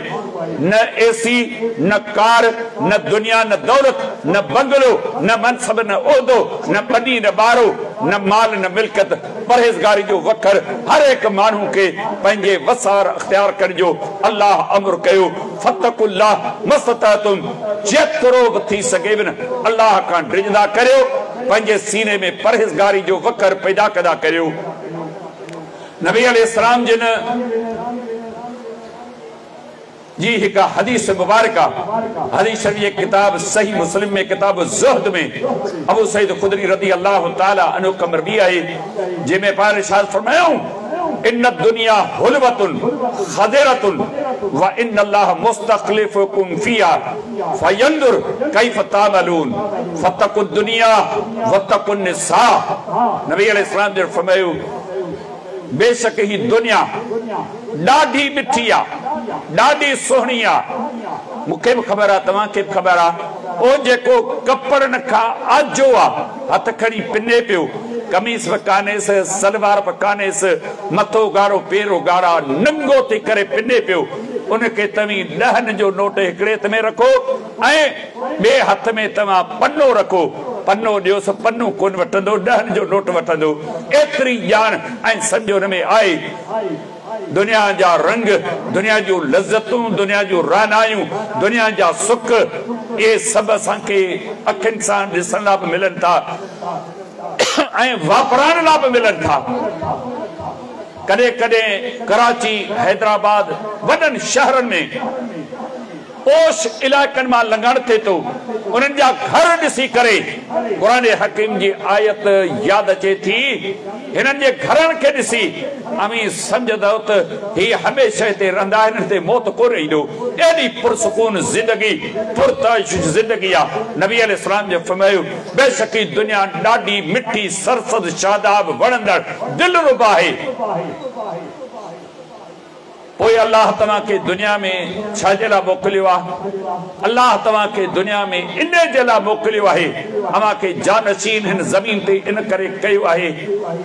न एसी, न कार, न दुनिया, न दौलत, न बंगलो, न मनसब, न ओहदो, न बनी, न बारो, न माल, न मिल्कत। परहेज़गारी जो वखर हर एक मानू के पंहिंजे वसार अख्तियार करजो। अल्लाह अमर कयो फतकुल्लाह मस्ततातुम, जेतिरो बि थी सघे न अल्लाह खां डिजंदा करियो, पंहिंजे सीने में परहेज़गारी जो वखर पैदा कदा करियो। नबी अलैहिस्सलाम जिन जी एक हदीस मुबारक, हदीस शरीफ किताब सही मुस्लिम में किताब ज़ुहद में अबू सईद खुदरी रज़ी अल्लाह ताला अन्हु का मरवी है, जिसमें पार इरशाद फरमाया इन्न दुनिया हुलवतुन खदिरतुन व इन्न अल्लाह मुस्तखलिफुकुम फिहा फयंजुर कैफ तामलून फतकुद दुनिया वतकुन निसा। नबी अलैहिस्सलाम ने फरमायो बेशक ही दुनिया ॾाढी मिठी आ, ॾाढी सुहिणी आ। मूंखे बि ख़बर आहे, तव्हांखे बि ख़बर आहे। ओ जेको कपड़नि खां आजो आहे, हथ खणी पिने पियो, कमीस बि कान्हेसि, सलवार बि कान्हेसि, मथो ॻाढ़ो पेरो ॻाढ़ा, नंगो थी करे पिने पियो, उनखे तव्हीं 10 जो नोट हिकिड़े हथ में रखो ऐं ॿिए हथ में तव्हां पनो रखो, पनो ॾियोसि, पनो कोन वठंदो, 10 जो नोट वठंदो। एतिरी ॼाण ऐं सम्झ हुन में आहे। दुनिया जा रंग, दुनिया जूं लज़तूं, दुनिया जूं रानायूं, दुनिया जा सुख, ये सभु असांखे अखियुनि सां ॾिसण लाइ बि मिलनि था ऐं वापराइण लाइ बि मिलनि था। कॾहिं कॾहिं कराची, हैदराबाद, वॾनि शहरनि में पोश इलाइक़नि मां लंघण थिए थो, उन्हनि जा घर ॾिसी करे क़ुरान हकीम जी आयत यादि अचे थी। हिननि जे घरनि खे ॾिसी अमी सम्झंदो त ही हमेशह हिते रहंदा आहिनि, हिते मौत कोन ईंदो। एॾी पुरसकून ज़िंदगी, पुरताइश ज़िंदगी आहे। नबी अलैहिस्सलाम जो फरमायो बेशक दुनिया ॾाढी मिठी, सरसद, शादाब, वणंदड़, दिलरुबा आहे। पोइ अल्लाह तव्हां खे दुनिया में छाजे लाइ मोकिलियो आहे? अल्लाह तव्हां खे दुनिया में इन जे लाइ मोकिलियो आहे, तव्हां खे जानशीन हिन ज़मीन ते इन करे कयो आहे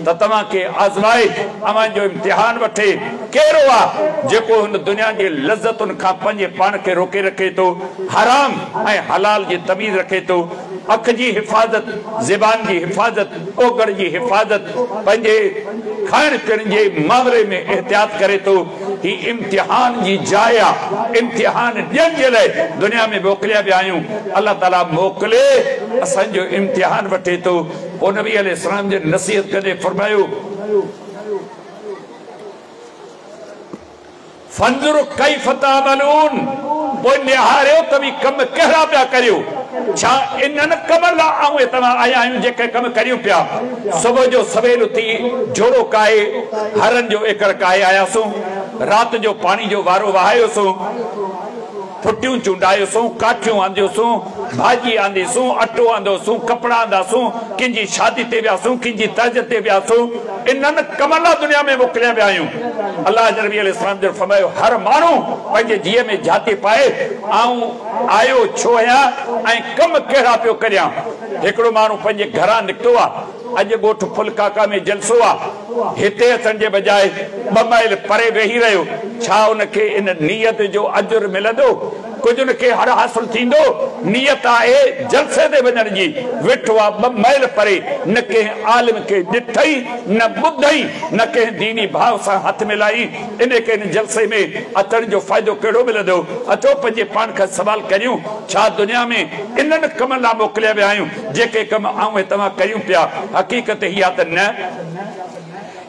त तव्हां खे आज़माए, तव्हां जो इम्तिहान वठे। कहिड़ो आहे जेको हिन दुनिया जी लज़तुनि खां पंहिंजे पाण खे रोके रखे थो, हराम ऐं हलाल जी तमीज़ रखे थो, अख जी हिफ़ाज़त, ज़बान जी हिफ़ाज़त, ओगड़ जी हिफ़ाज़त, पंहिंजे खाइण पीअण जे मामले में एहतियात करे थो। ही इम्तिहान जी जाइ आहे, इम्तिहान ॾियण जे लाइ दुनिया में मोकिलिया विया आहियूं। अल्लाह ताला मोकिले असांजो इम्तिहान वठे थो। पोइ नबी अलैहिस्सलाम जे नसीहत कंदे फरमायो फंजुर कैफ तामलून, पोइ निहारियो त बि कम कहिड़ा पिया करियो। छा इन्हनि कमनि लाइ आऊं तव्हां आया आहियूं जेके कम करियूं पिया? सुबुह जो सवेल उथी जोड़ो काए, हरनि जो एकड़ काए आयासूं, राति जो पाणी जो वारो वहायोसूं, फुटियूं चूंडायोसूं, काठियूं आंदियोसूं, भाॼी आंदीसूं, अटो आंदोसूं, कपिड़ा आंदासूं, कंहिंजी शादी ते वियासूं, कंहिंजी तर्ज ते वियासूं। इन्हनि कमनि लाइ दुनिया में मोकिलिया विया आहियूं। अल्लाह जे नबी अलैहिस्सलाम जो फरमायो हर माण्हू पंहिंजे जीअ में जाती पाए आऊं आयो छो आहियां ऐं कम कहिड़ा पियो करियां। हिकिड़ो माण्हू पंहिंजे घरां निकितो आहे, अॼु ॻोठ फुलकाका में जलसो आहे, हिते अचण जे बजाए 2 माइल परे वेही रहियो। छा उनखे इन नियत जो अजुर मिलंदो? कुझु उनखे हर हासिल थींदो? नियत आहे जलसे ते वञण जी, वेठो आहे 2 माइल परे, न कंहिं आलिम खे ॾिठई, न ॿुधई, न कंहिं दीनी भाव सां हथ मिलाई। इनखे इन जलसे में अचण जो फ़ाइदो कहिड़ो मिलंदो? अचो पंहिंजे पाण खां सवाल करियूं, छा दुनिया में इन्हनि कमनि लाइ मोकिलिया विया आहियूं जेके कम आऊं ऐं तव्हां करियूं पिया? हक़ीक़त इहा त न,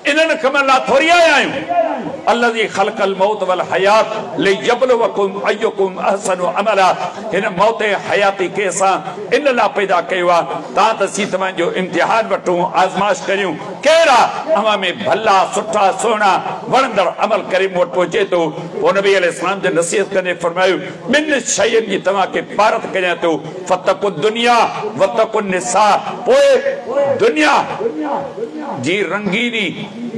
इन्हनि कमनि लाइ थोरी आया आहियूं। अल्लज़ी ख़लक़ल मौत वल हयात लियब्लुवकुम अय्युकुम अहसनु अमला। हिन मौत हयाती केसां इन ला पैदा कयो आहे ता त सी तव्हां जो इम्तिहान वठूं, आज़माइश करियूं कहिड़ा अवां में भला सुठा सुहिणा वणंदड़ अमल करे मूं वटि पहुचे थो। पोइ नबी अलैहिस्सलाम जो नसीहत कंदे फरमायो ॿिनि शयुनि जी तव्हांखे पारत कयां थो, फतकु दुनिया वतकु निसा। पोइ दुनिया जी रंगीनी,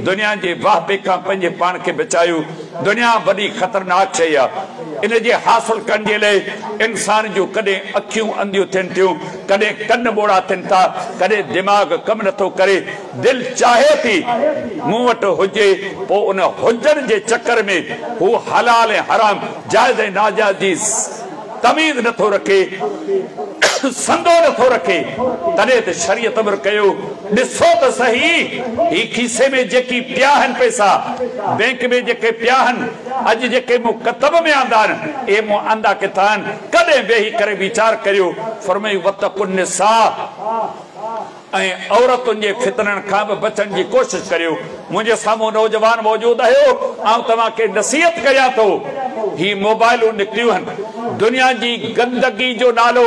दुनिया जे वाहपे खां पंहिंजे पाण खे बचायो। दुनिया वॾी ख़तरनाक शइ आहे। इन जे हासिल करण जे लाइ इंसान जूं कॾहिं अखियूं अंधियूं थियनि थियूं, कॾहिं कन ॿोड़ा थियनि था, कॾहिं दिमाग़ कमु नथो करे। दिलि चाहे थी मूं वटि हुजे, पोइ उन हुजण जे चकर में हू हलाल ऐं हराम, जाइज़ ऐं नाजाइज़ जी तमीज़ नथो रखे, संदो नथो रखे। तॾहिं त शरीयत अमर कयो। ॾिसो त सही, ही खीसे में जेकी पिया आहिनि पैसा, बैंक में जेके पिया आहिनि, अॼु जेके मूं कतब में आंदा आहिनि, ए मूं आंदा किथां आहिनि? कॾहिं वेही करे वीचार करियो। फरमायो वतकुन निसा, ऐं औरतुनि जे फितननि खां बि बचण जी कोशिशि करियो। मुंहिंजे साम्हूं नौजवान मौजूदु आहियो, आउं तव्हांखे नसीहत कयां थो। ही मोबाइलूं निकितियूं आहिनि, दुनिया जी गंदगी जो नालो,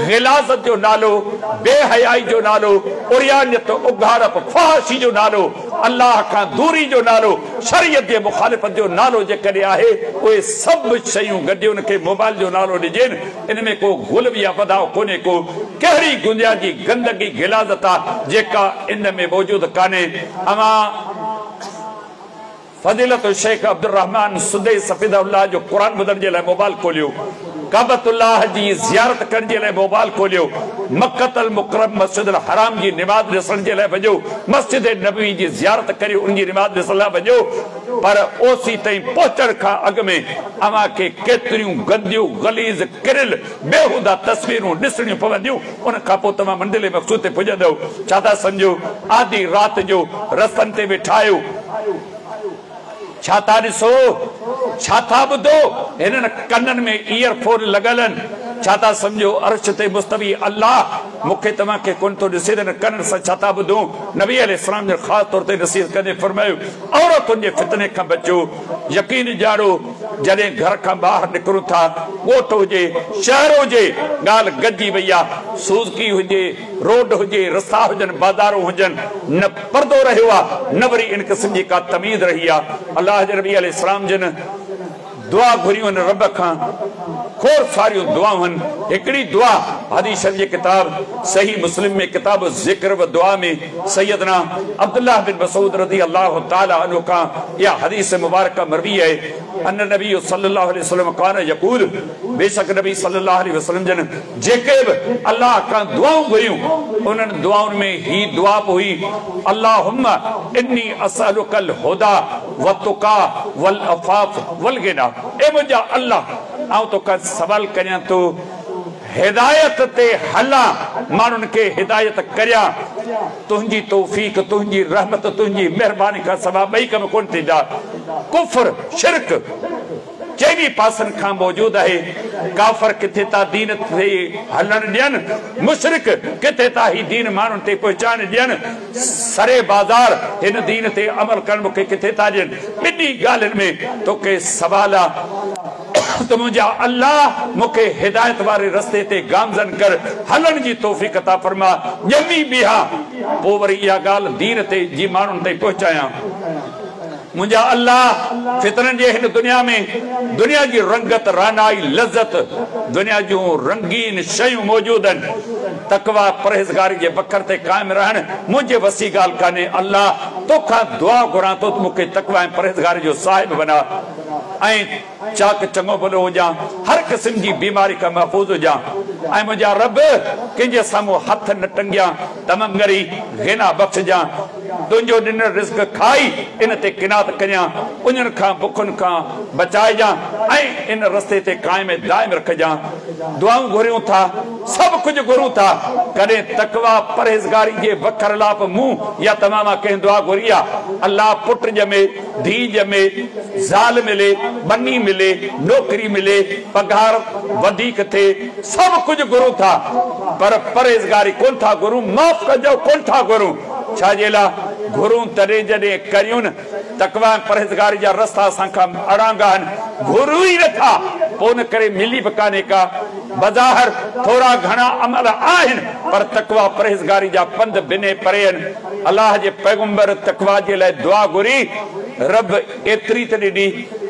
गिलाज़त जो नालो, बेहयाई जो नालो, उरियानियत, उघाड़प, फहाशी जो नालो, अल्लाह खां दूरी जो नालो, शरीयत जे मुखालिफ़त जो नालो जेकॾहिं आहे, उहे सभु शयूं गॾियूं उनखे मोबाइल जो नालो ॾिजनि। इन में को गुल या वधाउ कोन्हे को। कहिड़ी दुनिया जी गंदगी गिलाज़त आहे जेका इन में मौजूदु कान्हे। अवां फज़ीलत शेख अब्दुल रहमान सुदैस हफ़िज़हुल्लाह जो क़ुरान ॿुधण जे लाइ मोबाइल खोलियो, काबतुल्लाह जी ज़ियारत करण जे लाइ मोबाइल खोलियो, मक्कतल मुकरम मस्जिदुल हराम जी निमाज़ ॾिसण जे लाइ वञो, मस्जिद नबवी जी ज़ियारत करे उनजी निमाज़ ॾिसण लाइ वञो। पर ओसी ताईं पहुचण खां अॻु में अव्हां खे केतिरियूं गंदियूं गलीज़ किरियल बेहुदा तस्वीरूं ॾिसणियूं पवंदियूं। उन खां पोइ तव्हां मंज़िल मक़सूद ते पुॼंदव। छा था सम्झो? आधी राति जो रस्तनि ते वेठा आहियो, छा था ॾिसो, छा था ॿुधो? हिननि कननि में ईयरफोन लॻल आहिनि। छा था सम्झो? अर्श ते मुस्तवी अल्लाह मूंखे तव्हांखे कोन थो ॾिसे त कननि सां छा था ॿुधूं? नबी अलैहिस्सलाम जो ख़ासि तौर ते नसीहत कंदे फरमायो औरतुनि जे फितने खां बचो। यकीन ॼाणो जॾहिं घर खां ॿाहिरि निकिरूं था, ॻोठ हुजे, शहर हुजे, ॻाल्हि गॾिजी वई आहे। सूज़की हुजे, रोड हुजे, रस्ता हुजनि, बाज़ारूं हुजनि, न परदो रहियो आहे, न वरी इन क़िस्म जी का तमीज़ रही आहे। अल्लाह जे नबी अलैहिस्सलाम जिन दुआ घुरियूं आहिनि रब खां, खोड़ सारियूं दुआऊं आहिनि। हिकिड़ी दुआ हदीस जे किताब सही मुस्लिम में किताब ज़िक्र व दुआ में सैयदना अब्दुल्लाह बिन मसूद रज़ी अल्लाह ताला अन्हु का या हदीस मुबारक मरवी है, अन नबी सल्लल्लाहु अलैहि वसल्लम कान यकूल, बेशक नबी सल्लल्लाहु अलैहि वसल्लम जन जेके बि अल्लाह का दुआऊं घुरियूं, उन्हनि दुआउनि में ही दुआ हुई, अल्लाहुम्मा इन्नी असअलुकल हुदा व तुका वल अफाफ वल गिना। ए मुंहिंजा अल्लाह, आउं तोखां सवाल करियां थो हिदायत ते हलां, माण्हुनि खे हिदायत करियां। तुंहिंजी तौफ़ीक, तुंहिंजी रहमत, तुंहिंजी महिरबानी खां सवाइ ॿई कम कोन थींदा। कुफ्र, शिरक चइनी पासनि खां मौजूद आहे। काफ़र किथे था दीन ते हलण ॾियनि, मुशरिक किथे था ही दीन माण्हुनि ते पहुचाइण ॾियनि, सरे बाज़ार हिन दीन ते अमल करण मूंखे किथे था ॾियनि। ॿिन्ही ॻाल्हियुनि में तोखे सवाल आहे त मुंहिंजा अल्लाह मूंखे हिदायत वारे रस्ते ते गामज़न कर, हलण जी तौफ़ीक अता फरमा। ॼमी बीहा, पोइ वरी इहा ॻाल्हि दीन ते जी माण्हुनि ताईं पहुचायां। मुंहिंजा अल्लाह फितरनि जे हिन दुनिया में दुनिया जी रंगत, रानाई, लज़त, दुनिया जूं रंगीन शयूं मौजूद आहिनि। तकवा परहेज़गारी जे बखर ते क़ाइम रहण मुंहिंजे वसी ॻाल्हि कान्हे। अल्लाह तोखां दुआ घुरां थो त मूंखे तकवा ऐं परहेज़गारी जो साहिब बना ऐं चाक चङो भलो हुजां, हर क़िस्म जी बीमारी खां महफ़ूज़ हुजां। ऐं मुंहिंजा रब कंहिंजे साम्हूं हथ न टंगियां, तमामु गरी गिना बख़्शजां। तुंहिंजो ॾिनल रिज़्क़ खाई इन ते किनात कजां, उन्हनि खां बुखुनि खां बचाइजां ऐं इन रस्ते ते क़ाइम दाइम रखजां। दुआऊं घुरियूं था, सभु कुझु घुरूं था, कॾहिं तकवा परहेज़गारी जे वखर लाप मुंहुं या तमामा कंहिं दुआ घुरी आहे। अल्लाह पुट ॼमे, धीउ ॼमे, ज़ाल मिले, बनी मिले, नौकरी मिले, पघार वधीक थिए, सभु कुझु घुरूं था, पर परहेज़गारी कोन था घुरूं, माफ़ कजो कोन था घुरूं। छाजे लाइ घुरूं? तॾहिं जॾहिं करियूं न तकवा परहेज़गारी जा रस्ता असांखां अड़ांगा आहिनि, घुरूं ई वेठा, पोइ न करे मिली बि कान्हे का। बज़ाहिर थोरा घणा अमल आहिनि पर तकवा परहेज़गारी जा पंध बिने परे आहिनि। अलाह जे पैगंबर तकवा जे लाइ दुआ घुरी, रब एतिरी त ॾिनी,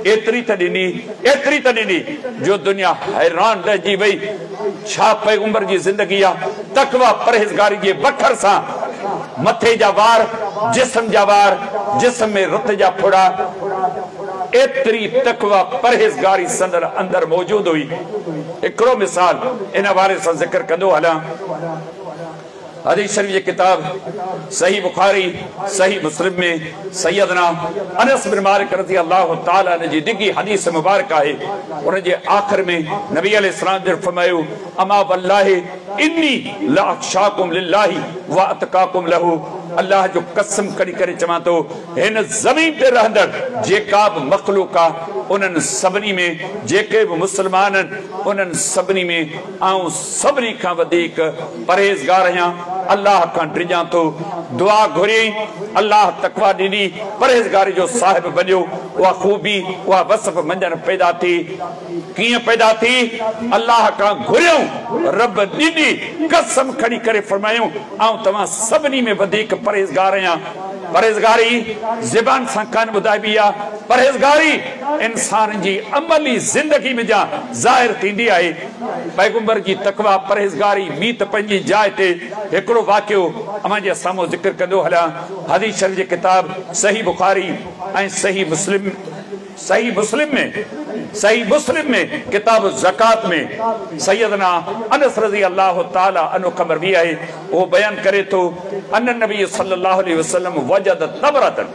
एतिरी त ॾिनी, एतिरी त ॾिनी जो दुनिया हैरान रहिजी वई। छा पैगंबर जी ज़िंदगी आहे? तकवा परहेज़गारी जे बखर सां मथे जा वार, जिस्म जा वार, जिस्म में रत जा फुड़ा, एतिरी तकवा परहेज़गारी संदर अंदर मौजूद हुई। हिकिड़ो मिसाल इन वारे सां ज़िक्र कंदो हलां। हदीस शरीफ जी किताब सही बुखारी सही मुस्लिम में सैयदना अनस बिन मालिक रज़ी अल्लाह तआला अन्हु जी डिगी हदीस मुबारक है। उन जे आखिर में नबी अलैहिस्सलाम ने फरमायो, अमा वल्लाहि इन्नी ला अख्शाकुम लिल्लाहि व अतकाकुम लहू। अल्लाह जो कसम कड़ी करे चवां तो, हिन ज़मीन ते रहंदड़ जेका बि मखलूक आहे उन्हनि सभिनी में, जेके बि मुस्लमान आहिनि उन्हनि सभिनी में आऊं सभिनी खां वधीक परहेज़गार आहियां, अल्लाह खां डिॼां थो। दुआ घुरी, अल्लाह तकवा ॾिनी, परहेज़गारी जो साहिब बनियो। उहा खूबी, उहा वसफ़ मंझंदि पैदा थी। कीअं पैदा थी? अल्लाह खां घुरियूं, रब ॾिनी, कसम खणी करे फरमायूं, आऊं तव्हां सभिनी में वधीक परहेज़गार आहियां। परहेज़गारी ज़बान सां कान ॿुधाइबी आहे, परहेज़गारी इंसान जी अमली ज़िंदगी में जा ज़ाहिर थींदी आहे। पैगंबर जी तकवा परहेज़गारी ॿी त पंहिंजी जाइ ते हिकिड़ो वाक़ियो अमां जे साम्हूं ज़िक्र कंदो हलियां। हदीस शरीफ जी किताब सही बुखारी ऐं सही मुस्लिम, सही मुस्लिम में किताब ज़कात में सैयदना अनस रज़ी अल्लाह तआला अन्हु ख़बर भी आहे। वो बयान करे तो, अन नबी सल्लल्लाहु अलैहि वसल्लम वजद तबरतन।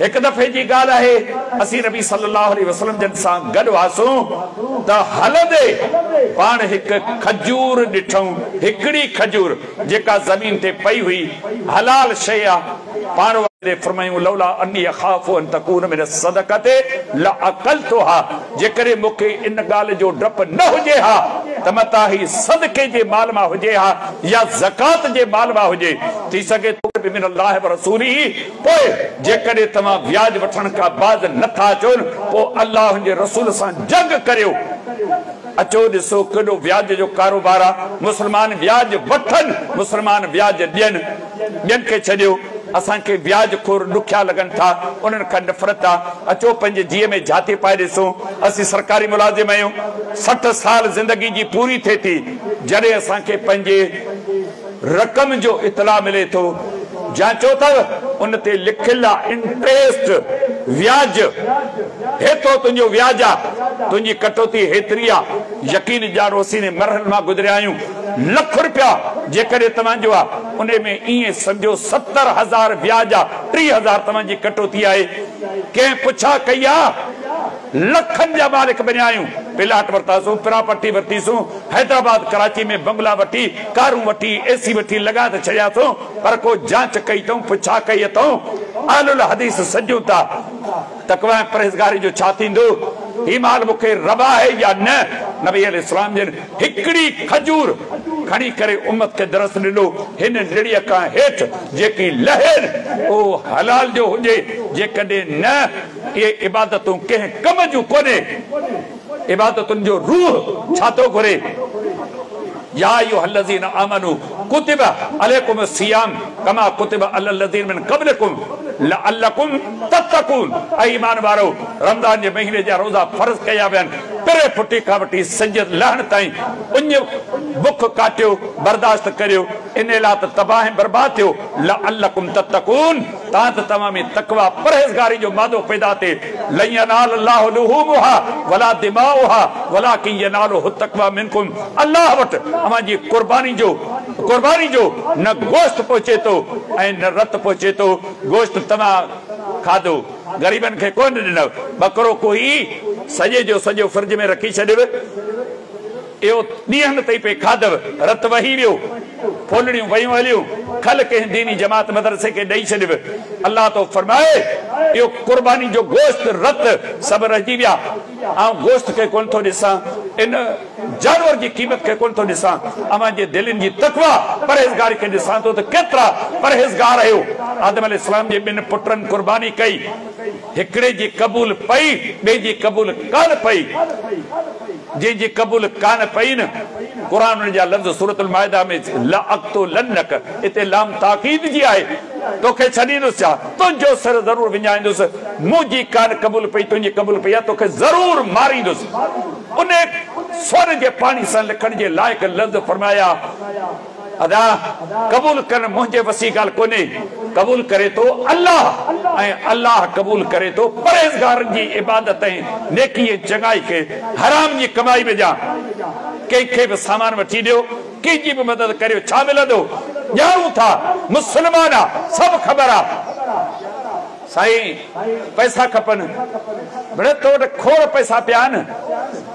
एक दफ़े जी ॻाल्हि आहे, असीं नबी सल्लल्लाहु अलैहि वसल्लम जन सां गॾु हुआसूं त हलंदे पाण हिकु खजूर ॾिठूं, हिकिड़ी खजूर जेका ज़मीन ते पई हुई, हलाल शइ आहे। पाण फरमायूं, लौला अन्नी अखाफु अन तकून मिन सदक़ते ला अकलतुहा। जेकरे मूंखे इन ॻाल्हि जो डपु न हुजे हा त मता ही सदके जे माल मां हुजे हा या ज़कात जे माल मां हुजे, थी सघे तो मिन अल्लाह व रसूली। पोइ जेकॾहिं तव्हां व्याज वठण खां बाज़ नथा अचो, पोइ अल्लाह जे रसूल सां जंग करियो। अचो ॾिसो केॾो व्याज जो कारोबार आहे। मुस्लमान व्याज वठनि, मुस्लमान व्याज ॾियनि, ॿियनि खे छॾियो। असांखे व्याज खोर ॾुखिया लॻनि था, उन्हनि खां नफ़रत आहे। अचो पंहिंजे जीअ में जाते पाए ॾिसो। असीं सरकारी मुलाज़िम आहियूं, 60 साल ज़िंदगी जी पूरी थिए थी, जॾहिं असांखे पंहिंजे रक़म जो इतला मिले थो, जांचो अथव उन ते लिखियलु आहे इंट्रेस्ट, व्याज। हेतिरो तुंहिंजो व्याज आहे, तुंहिंजी कटौती हेतिरी आहे। यकीन ॼाणो असीं ने मरहल मां गुज़रिया आहियूं। लख रुपया जेकॾहिं तव्हांजो आहे, उन में ईअं सम्झो 70,000 व्याज आहे, 30,000 तव्हांजी कटौती आहे। कंहिं पुछा कई आहे, लखनि जा मालिक बनिया आहियूं। प्लाट वरितासीं, प्रॉपर्टी वरितीसूं, हैदराबाद कराची में बंगला वठी, कारूं वठी, एसी वठी लॻा त छॾियासीं, पर को जांच कई अथऊं, पुछा कई अथऊं। आलुल हदीस सॼूं था। तकवा परहेज़गारी जो छा थींदो? ही माल मूंखे रवा है या न? नबी अलैहिस्सलाम जन हिकिड़ी खजूर खणी करे उम्मत खे दरस ॾिनो। हिन निड़ीअ खां हेठि जेकी लहर ओ हलाल जो हुजे, जेकॾहिं न इहे इबादतूं कंहिं कम जूं कोन्हे। इबादतुनि जो रूह छा थो घुरे? या अय्युहल्लज़ीना आमनू कुतिबा अलैकुम सियाम कमा कुतिबा अलल्लज़ीना मिन क़ब्लिकुम लअल्लकुम तत्तकून। ऐं ईमान वारो, रमज़ान जे महीने जा रोज़ा फर्ज़ कया विया आहिनि। पिरे फुटी खां वठी संजद लहण ताईं उञ बुख काटियो, बर्दाश्त करियो, इन लाइ त तबाह ऐं बर्बाद थियो। लअल्लकुम तत्तकून, तां त तव्हां में तकवा परहेज़गारी जो मादो पैदा थिए। लन यनाल अल्लाहु लुहूमुहा वला दिमाउहा वलाकिन यनालुहु तक़वा मिनकुम। अल्लाह वटि अवां जी कुर्बानी जो न गोश्त पहुचे थो ऐं न रत पहुचे थो। गोश्त तव्हां खाधो, ग़रीबनि खे कोन ॾिनो। बकरो कोई सॼे जो सॼो फ्रिज में रखी छॾियो, इहो ॾींहंनि ताईं पे खाधव, रत वही वियो, फोलड़ियूं वयूं हलियूं, खल कंहिं दीनी जमात मदरसे खे ॾेई छॾियो। अल्लाह तो फरमाए, इहो कुर्बानी जो गोश्त रत सभु रहिजी विया। ऐं गोश्त खे कोन थो ॾिसां, इन जानवर जी क़ीमत खे कोन थो ॾिसां, अवां जे दिलनि जी तकवा परहेज़गारी खे ॾिसां थो त केतिरा परहेज़गार आहियो। आदम अलैहिस्सलाम जे ॿिनि पुटनि कुर्बानी कई, हिकड़े जी कबूल पई बे जी कबूल कान पई जी कबूल कान पई न कुरान जा लफ्ज़ सूरतुल माइदा में लअक़्तुलन्नक इते लाम ताकीद जी आहे तोखे छॾींदुसि छा तुंहिंजो सिर ज़रूर विञाईंदुसि मुंहिंजी कान कबूल पई तुंहिंजी कबूल पई आहे तोखे ज़रूर मारींदुसि उन स्वर जे पाणी सां लिखण जे लाइक़ लफ्ज़ फरमाया अदा कबूल कर मुझे वसी गाल कोने कबूल करे तो अल्लाह ऐं अल्लाह कबूल करे तो परहेज़गारनि जी इबादत ऐं नेकी ऐं चङाई के हराम जी कमाई में जा कंहिंखे बि सामान वठी ॾियो कंहिंजी बि मदद करियो छा मिलंदो ॼाणूं था मुस्लमान आहे सभु ख़बर आहे साईं पैसा खपनि बड़े तो वटि खोड़ पैसा पिया आहिनि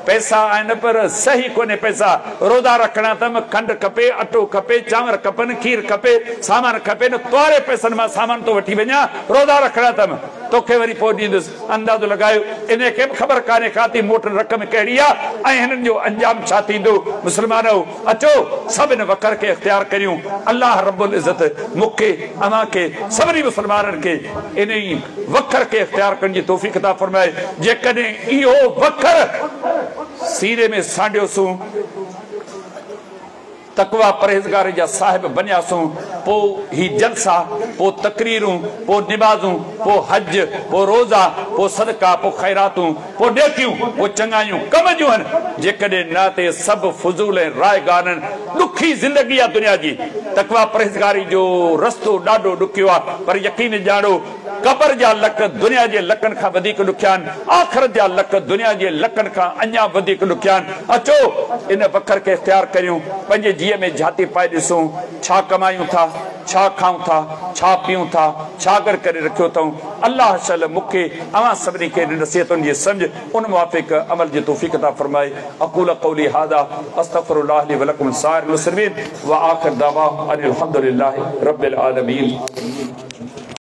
पैसा आहिनि पर सही कोन्हे पैसा रोज़ा रखणा अथमि खंडु खपे अटो खपे चांवर खपनि खीर खपे सामान खपे न तोरे पैसनि मां सामान तो वठी वञा रोज़ा रखणा अथमि तोखे वरी पोइ ॾींदुसि अंदाज़ो लॻायो इन खे बि ख़बर कान्हे खाती मोट रक़म कहिड़ी आहे ऐं हिननि जो अंजाम छा थींदो मुस्लमान अचो सभिनि वकर खे इख़्तियार करियूं अल्लाह रब्बुल इज़्ज़त मूंखे अव्हां खे सभिनी मुस्लमाननि खे इन ई वकर खे इख़्तियार करण जी तौफ़ीक़ अता फ़रमाए जेकॾहिं इहो वकर सीरे में सांडियोसूं तकवा परहेज़गारी जा साहिब बनियासूं पोइ ही जलसा पोइ तकरीरूं पोइ निमाज़ूं पोइ हज पोइ रोज़ा पोइ सदका पोइ ख़ैरातूं पोइ नेकियूं पोइ चङायूं कम जूं आहिनि जेकॾहिं न ते सभु फुज़ूल ऐं राय गाननि ॾुखी ज़िंदगी आहे दुनिया जी तकवा परहेज़गारी जो रस्तो ॾाढो ॾुखियो आहे पर यकीन ॼाणो कबर जा लक दुनिया जे लकनि खां वधीक ॾुखिया आहिनि आख़िरत जा लक दुनिया जे लकनि खां अञा वधीक ॾुखिया आहिनि अचो इन वखर खे इख़्तियार करियूं पंहिंजे जीअ में जाती पाए ॾिसूं छा कमायूं था छा खाऊं था छा पीऊं था छा कर करे रखियो अथऊं अल्लाह शल मूंखे अवां सभिनी खे नसीहतुनि जी सम्झ उन मुवाफ़िक़ अमल जी तौफ़ीक़ अता फ़रमाए अक़ूल क़ौली हाज़ा अस्तग़फ़िरुल्लाह ली व लकुम साइरिल मुस्लिमीन व आख़िर दावा अनिल हम्दुलिल्लाहि रब्बिल आलमीन।